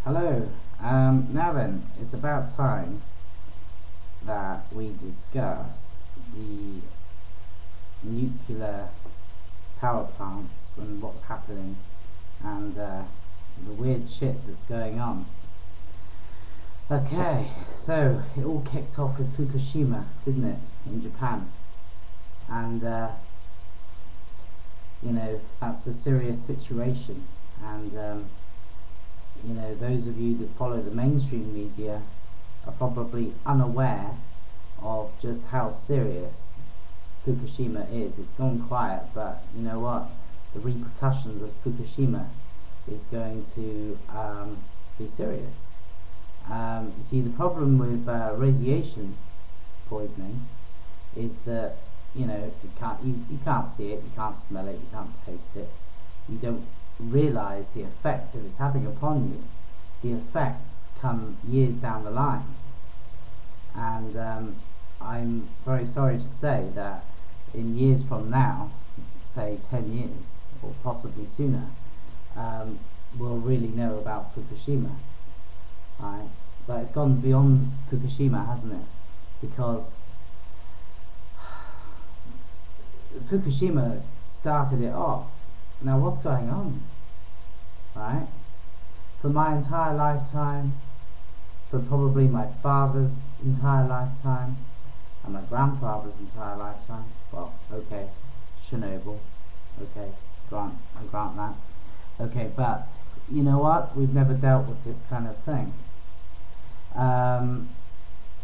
Hello. Now then, it's about time that we discuss the nuclear power plants and what's happening and the weird shit that's going on. Okay, so it all kicked off with Fukushima, didn't it, in Japan? And that's a serious situation. And those of you that follow the mainstream media are probably unaware of just how serious Fukushima is. It's gone quiet, but you know what? The repercussions of Fukushima is going to be serious. You see, the problem with radiation poisoning is that you can't see it, you can't smell it, you can't taste it, you don't realize the effect that it's having upon you. The effects come years down the line, and I'm very sorry to say that in years from now, say 10 years or possibly sooner, we'll really know about Fukushima, right? But it's gone beyond Fukushima, hasn't it? Because Fukushima started it off. Now what's going on, right? For my entire lifetime, for probably my father's entire lifetime, and my grandfather's entire lifetime, well, okay, Chernobyl, okay, I grant that, okay, but you know what, we've never dealt with this kind of thing, and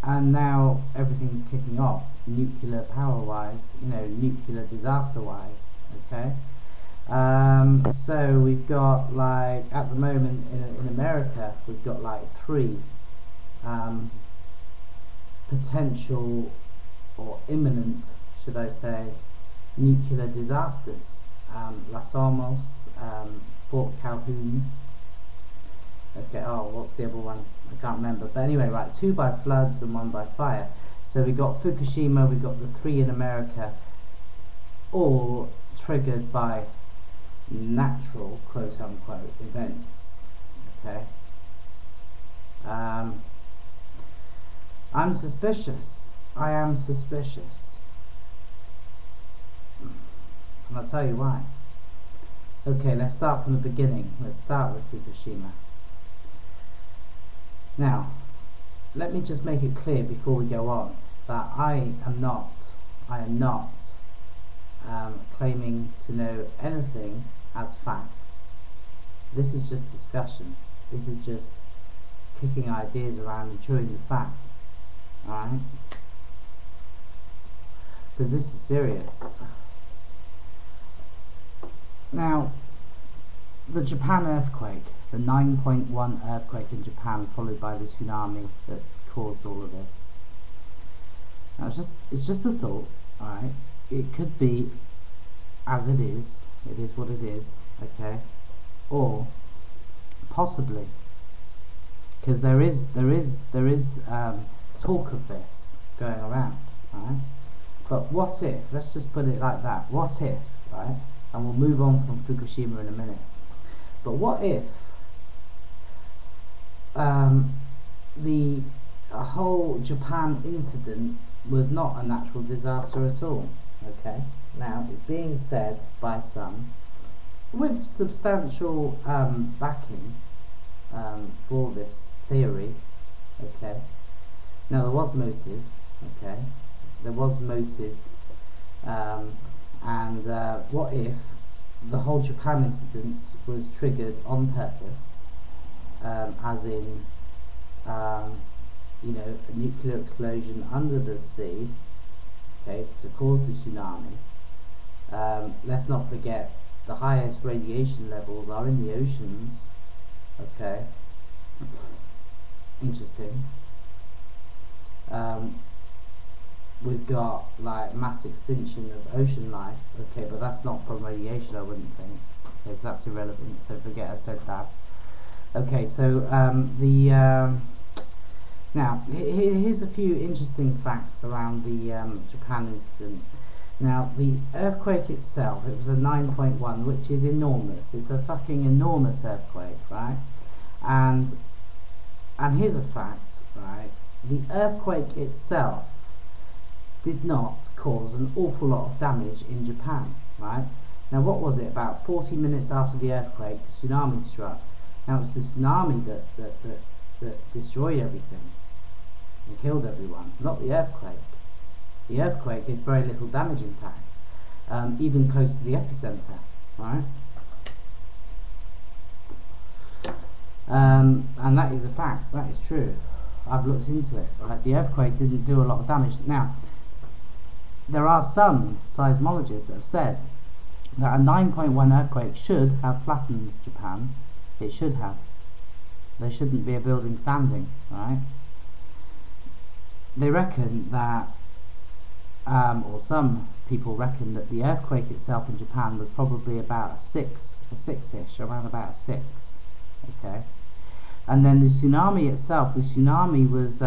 now everything's kicking off, nuclear power wise, nuclear disaster wise, okay. So we've got, like, at the moment in America, we've got like 3 potential or imminent, should I say, nuclear disasters. Las Alamos, Fort Calhoun, okay, what's the other one? I can't remember, but anyway, right, 2 by floods and 1 by fire. So we got Fukushima, we got the 3 in America, all triggered by natural, quote unquote, events. Okay. I'm suspicious. I am suspicious. And I'll tell you why. Okay, let's start from the beginning. Let's start with Fukushima. Now, let me just make it clear before we go on that I am not claiming to know anything as fact. This is just discussion. This is just kicking ideas around and chewing the fat. Alright? Because this is serious. Now, the Japan earthquake, the 9.1 earthquake in Japan, followed by the tsunami that caused all of this. Now, it's just a thought, alright? It could be as it is what it is, okay, or possibly, because there is talk of this going around, right? But what if, let's just put it like that, what if, right, and we'll move on from Fukushima in a minute, but what if the whole Japan incident was not a natural disaster at all? Okay, now it's being said by some, with substantial backing for this theory. Okay, now there was motive. Okay, there was motive, and what if the whole Japan incident was triggered on purpose, as in a nuclear explosion under the sea, okay, to cause the tsunami. Let's not forget the highest radiation levels are in the oceans. Okay, interesting. We've got like mass extinction of ocean life. Okay, but that's not from radiation, I wouldn't think. Okay, so that's irrelevant, so forget I said that. Okay, so now here's a few interesting facts around the Japan incident. Now, the earthquake itself, it was a 9.1, which is enormous. It's a fucking enormous earthquake, right? And And here's a fact, right? The earthquake itself did not cause an awful lot of damage in Japan, right? Now, what was it? About 40 minutes after the earthquake, the tsunami struck. Now, it was the tsunami that destroyed everything and killed everyone, not the earthquake. The earthquake did very little damage, in fact, even close to the epicenter, right? And that is a fact. That is true. I've looked into it. Right? The earthquake didn't do a lot of damage. Now, there are some seismologists that have said that a 9.1 earthquake should have flattened Japan. It should have. There shouldn't be a building standing, right? They reckon that, or some people reckon that the earthquake itself in Japan was probably about a six-ish, around about a 6. Okay, and then the tsunami itself, the tsunami was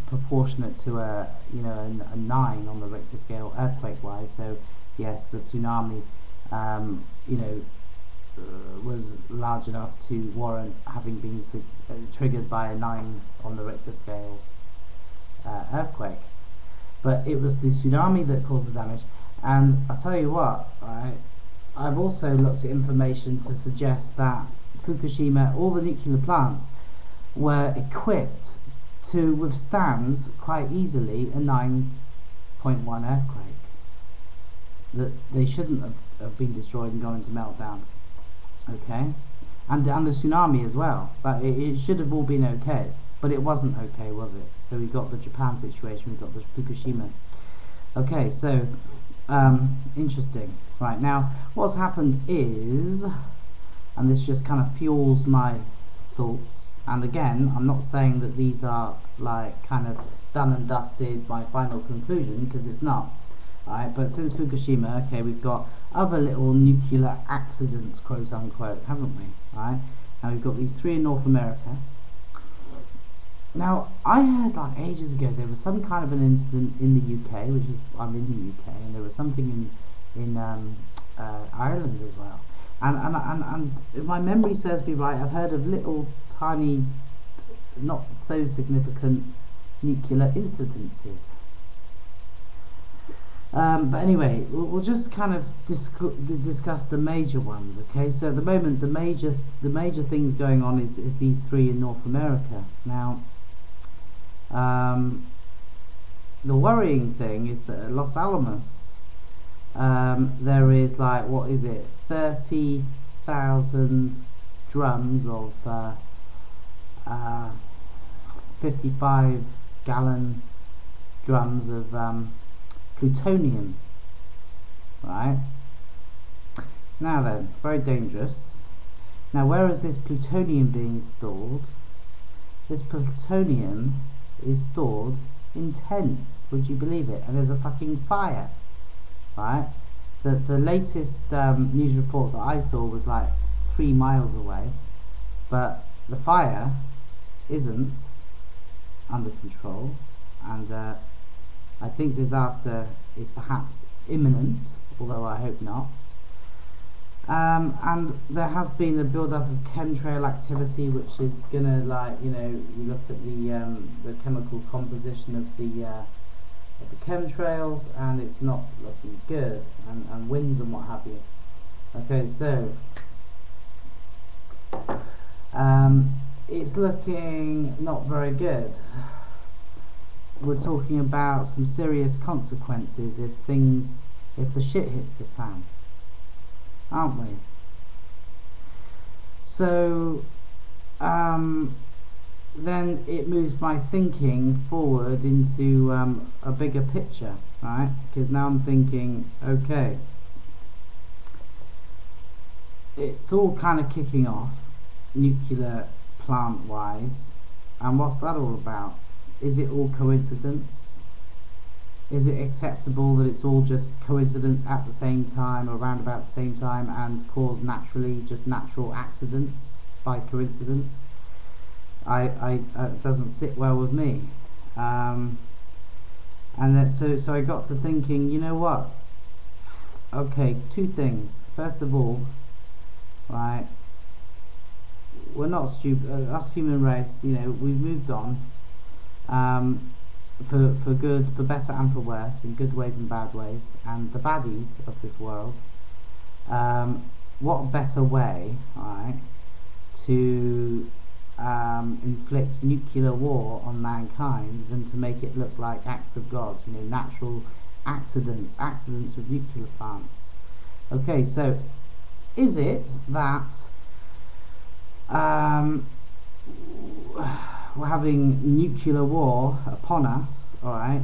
proportionate to a 9 on the Richter scale earthquake-wise. So yes, the tsunami was large enough to warrant having been triggered by a 9 on the Richter scale earthquake. But it was the tsunami that caused the damage. And I tell you what, right, I've also looked at information to suggest that Fukushima, all the nuclear plants, were equipped to withstand quite easily a 9.1 earthquake. That they shouldn't have been destroyed and gone into meltdown. Okay, and the tsunami as well. But it should have all been okay, but it wasn't okay, was it? So we got the Japan situation, we got the Fukushima. Okay, so interesting. Right, now what's happened is, and this just kind of fuels my thoughts, and again, I'm not saying that these are like kind of done and dusted, my final conclusion, because it's not. Right, but since Fukushima, okay, we've got other little nuclear accidents, quote unquote, haven't we? Right, now we've got these 3 in North America. Now, I heard like ages ago there was some kind of an incident in the UK, which is, I'm in the UK, and there was something in Ireland as well. And if my memory serves me right, I've heard of little tiny, not so significant nuclear incidences. But anyway, we'll just kind of discuss the major ones. Okay, so at the moment, the major things going on is these 3 in North America. Now, the worrying thing is that at Los Alamos, there is like, what is it, 30,000 drums of 55-gallon drums of plutonium, right? Now then, very dangerous. Now, where is this plutonium being stored? This plutonium is stored in tents, would you believe it? And there's a fucking fire, right? The latest news report that I saw was like 3 miles away, but the fire isn't under control, and I think disaster is perhaps imminent, although I hope not. And there has been a build-up of chemtrail activity, which is gonna, like, you look at the chemical composition of the chemtrails, and it's not looking good, and winds and what have you. Okay, so it's looking not very good. We're talking about some serious consequences if the shit hits the fan, aren't we? So then it moves my thinking forward into a bigger picture, right? Because now I'm thinking, okay, it's all kind of kicking off nuclear plant wise, and what's that all about? Is it all coincidence? Is it acceptable that it's all just coincidence at the same time, or around about the same time, and caused naturally, just natural accidents by coincidence? It doesn't sit well with me. And then, so I got to thinking, you know what? Okay, 2 things. First of all, right, we're not stupid. Us human race, you know, we've moved on. For good, for better and for worse, in good ways and bad ways, and the baddies of this world. What better way, right, to inflict nuclear war on mankind than to make it look like acts of God, you know, natural accidents with nuclear plants. Okay, so is it that we're having nuclear war upon us, alright,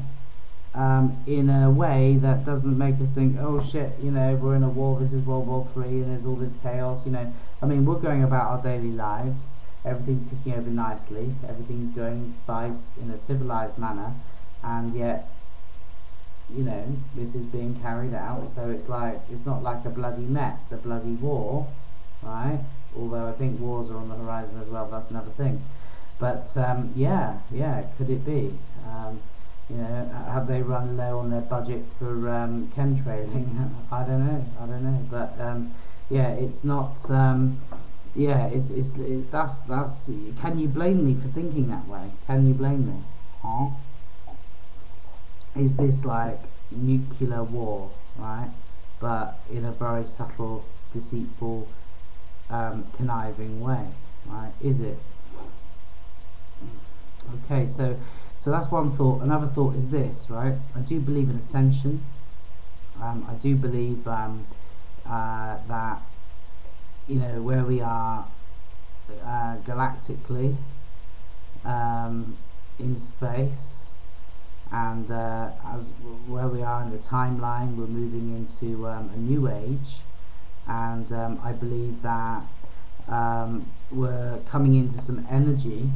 in a way that doesn't make us think, oh shit, you know, we're in a war, this is World War III and there's all this chaos, you know. I mean, we're going about our daily lives, everything's ticking over nicely, everything's going by in a civilized manner, and yet, you know, this is being carried out, so it's like, it's not like a bloody mess, a bloody war, right? Although I think wars are on the horizon as well, that's another thing. But yeah, could it be? You know, have they run low on their budget for chemtrailing? I don't know. But yeah, it's not. Yeah, that's. Can you blame me for thinking that way? Can you blame me? Huh? Is this like nuclear war, right? But in a very subtle, deceitful, conniving way, right? Is it? Okay, so that's one thought. Another thought is this, right? I do believe in ascension. I do believe that, you know, where we are galactically in space, and as where we are in the timeline, we're moving into a new age, and I believe that we're coming into some energy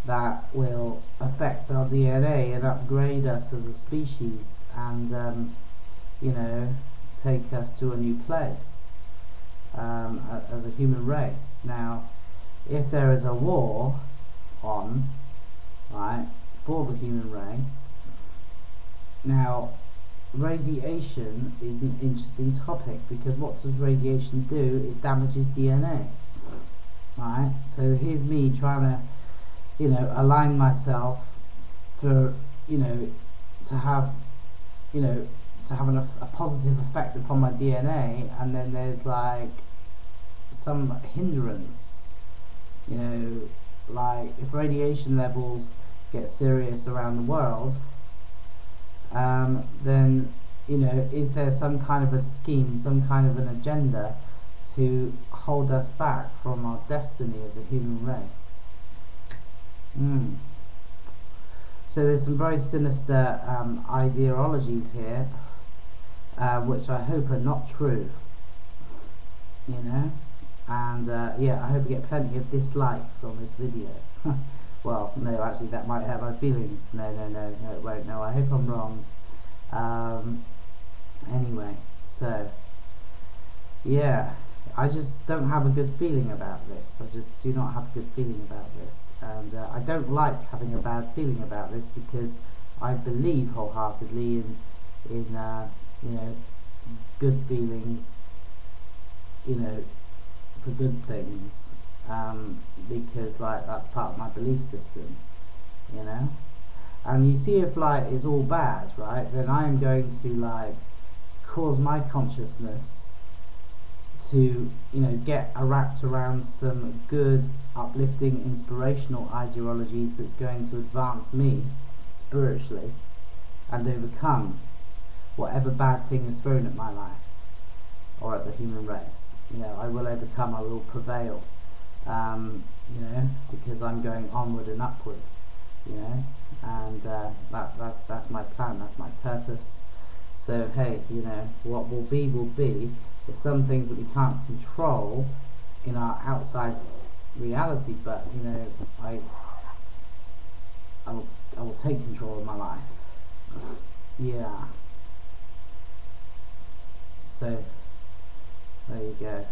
that will affect our DNA and upgrade us as a species, and you know, take us to a new place as a human race. Now, if there is a war on, right, for the human race, now radiation is an interesting topic, because what does radiation do? It damages DNA, right? So here's me trying to, you know, align myself for, you know, to have, you know, to have a positive effect upon my DNA, and then there's like some hindrance, you know, like if radiation levels get serious around the world, then, you know, is there some kind of a scheme, some kind of an agenda to hold us back from our destiny as a human race? So there's some very sinister ideologies here, which I hope are not true, you know, and yeah, I hope I get plenty of dislikes on this video. Well, no, actually that might hurt my feelings. No, it won't. No, I hope I'm wrong. Anyway, so yeah, I just don't have a good feeling about this. I just do not have a good feeling about this. And I don't like having a bad feeling about this, because I believe wholeheartedly in you know, good feelings, you know, for good things, because like that's part of my belief system, you know. And you see, if like it's all bad, right, then I am going to like cause my consciousness to, you know, get wrapped around some good, uplifting, inspirational ideologies that's going to advance me spiritually and overcome whatever bad thing is thrown at my life or at the human race. You know, I will overcome, I will prevail, you know, because I'm going onward and upward, you know, and that's my plan, that's my purpose. So hey, you know, what will be will be. There's some things that we can't control in our outside reality, but you know, I will take control of my life. Yeah. So there you go.